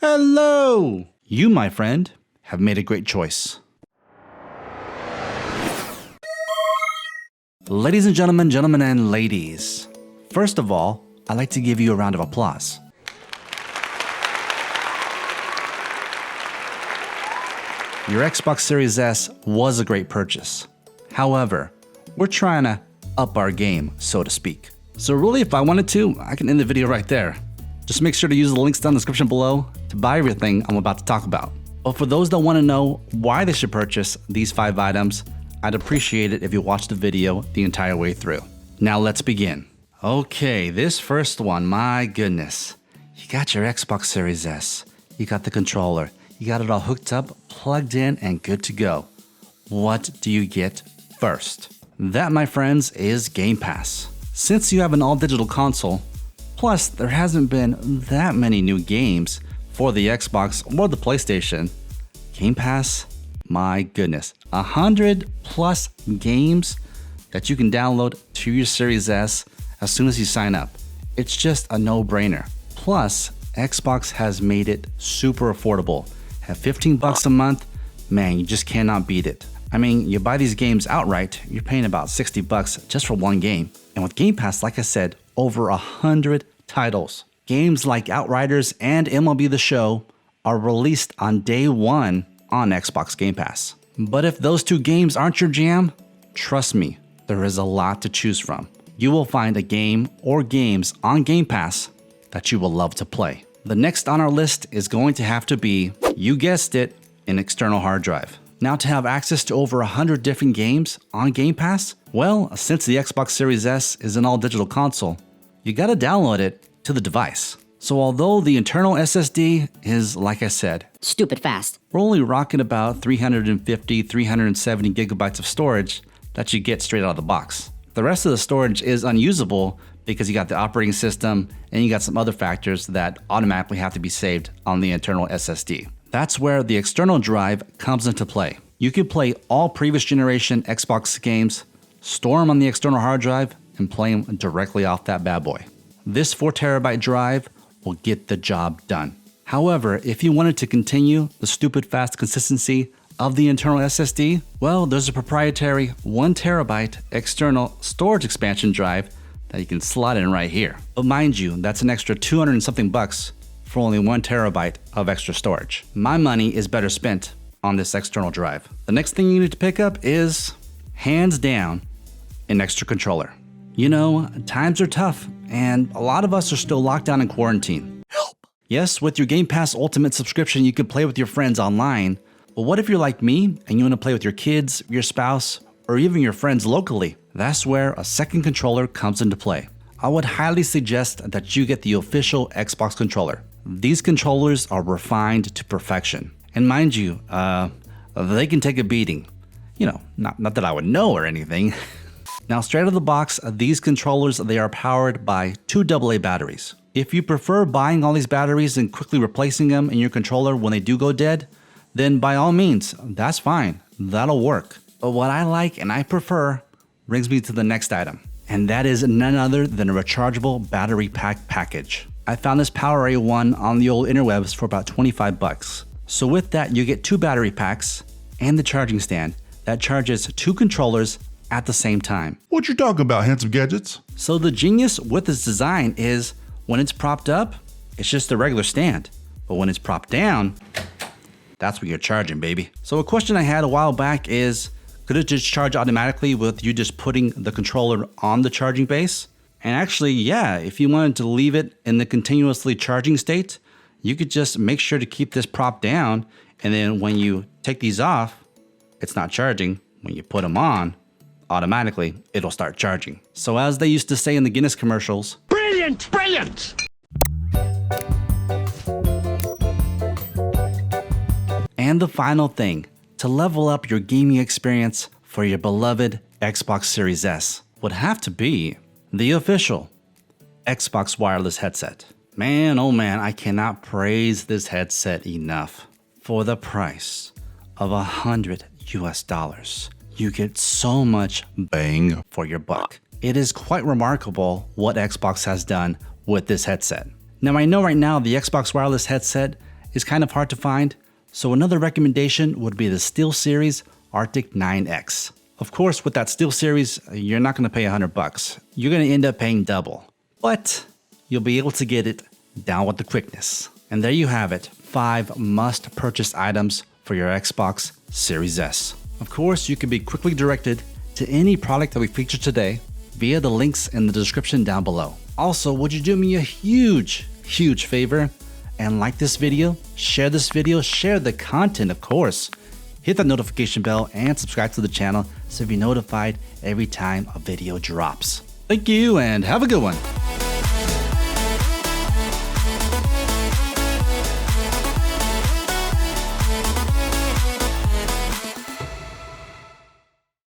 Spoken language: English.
Hello! You, my friend, have made a great choice. Ladies and gentlemen and ladies, first of all, I'd like to give you a round of applause. Your Xbox Series S was a great purchase. However, we're trying to up our game, so to speak. So really, if I wanted to, I can end the video right there. Just make sure to use the links down in the description below to buy everything I'm about to talk about. But for those that want to know why they should purchase these 5 items, I'd appreciate it if you watched the video the entire way through. Now let's begin. Okay, this first one, my goodness. You got your Xbox Series S, you got the controller, you got it all hooked up, plugged in, and good to go. What do you get first? That, my friends, is Game Pass. Since you have an all-digital console, plus there hasn't been that many new games for the Xbox or the PlayStation, Game Pass, my goodness, 100+ games that you can download to your Series S as soon as you sign up. It's just a no-brainer. Plus, Xbox has made it super affordable. At $15 a month, man, you just cannot beat it. I mean, you buy these games outright, you're paying about $60 just for one game. And with Game Pass, like I said, over 100 titles. Games like Outriders and MLB The Show are released on day one on Xbox Game Pass. But if those 2 games aren't your jam, trust me, there is a lot to choose from. You will find a game or games on Game Pass that you will love to play. The next on our list is going to have to be, you guessed it, an external hard drive. Now, to have access to over 100 different games on Game Pass, well, since the Xbox Series S is an all-digital console, you gotta download it to the device. So although the internal SSD is, like I said, stupid fast, we're only rocking about 350, 370 gigabytes of storage that you get straight out of the box. The rest of the storage is unusable because you got the operating system and you got some other factors that automatically have to be saved on the internal SSD. That's where the external drive comes into play. You can play all previous generation Xbox games, store them on the external hard drive, and play them directly off that bad boy. This 4TB drive will get the job done. However, if you wanted to continue the stupid fast consistency of the internal SSD, well, there's a proprietary 1TB external storage expansion drive that you can slot in right here. But mind you, that's an extra 200 and something bucks for only 1TB of extra storage. My money is better spent on this external drive. The next thing you need to pick up is, hands down, an extra controller. You know, times are tough, and a lot of us are still locked down in quarantine. Help! Yes, with your Game Pass Ultimate subscription, you can play with your friends online, but what if you're like me and you want to play with your kids, your spouse, or even your friends locally? That's where a second controller comes into play. I would highly suggest that you get the official Xbox controller. These controllers are refined to perfection. And mind you, they can take a beating. You know, not that I would know or anything. Now, straight out of the box, these controllers, they are powered by 2 AA batteries. If you prefer buying all these batteries and quickly replacing them in your controller when they do go dead, then by all means, that's fine. That'll work. But what I like and I prefer brings me to the next item. And that is none other than a rechargeable battery pack package. I found this PowerA one on the old interwebs for about 25 bucks. So with that, you get 2 battery packs and the charging stand that charges 2 controllers at the same time. What you talking about, handsome gadgets? So the genius with this design is when it's propped up, it's just a regular stand. But when it's propped down, that's when you're charging, baby. So a question I had a while back is, could it just charge automatically with you just putting the controller on the charging base? And actually, yeah, if you wanted to leave it in the continuously charging state, you could just make sure to keep this propped down. And then when you take these off, it's not charging. When you put them on, automatically, it'll start charging. So as they used to say in the Guinness commercials, brilliant, brilliant! And the final thing, to level up your gaming experience for your beloved Xbox Series S would have to be the official Xbox wireless headset. Man, oh man, I cannot praise this headset enough. For the price of $100 US, you get so much bang for your buck. It is quite remarkable what Xbox has done with this headset. Now I know right now the Xbox wireless headset is kind of hard to find, so another recommendation would be the SteelSeries Arctic 9X. Of course, with that SteelSeries, you're not going to pay $100. You're going to end up paying double, but you'll be able to get it down with the quickness. And there you have it, 5 must-purchase items for your Xbox Series S. Of course, you can be quickly directed to any product that we featured today via the links in the description down below. Also, would you do me a huge favor and like this video, share the content, of course. Hit that notification bell and subscribe to the channel so you'll be notified every time a video drops. Thank you and have a good one.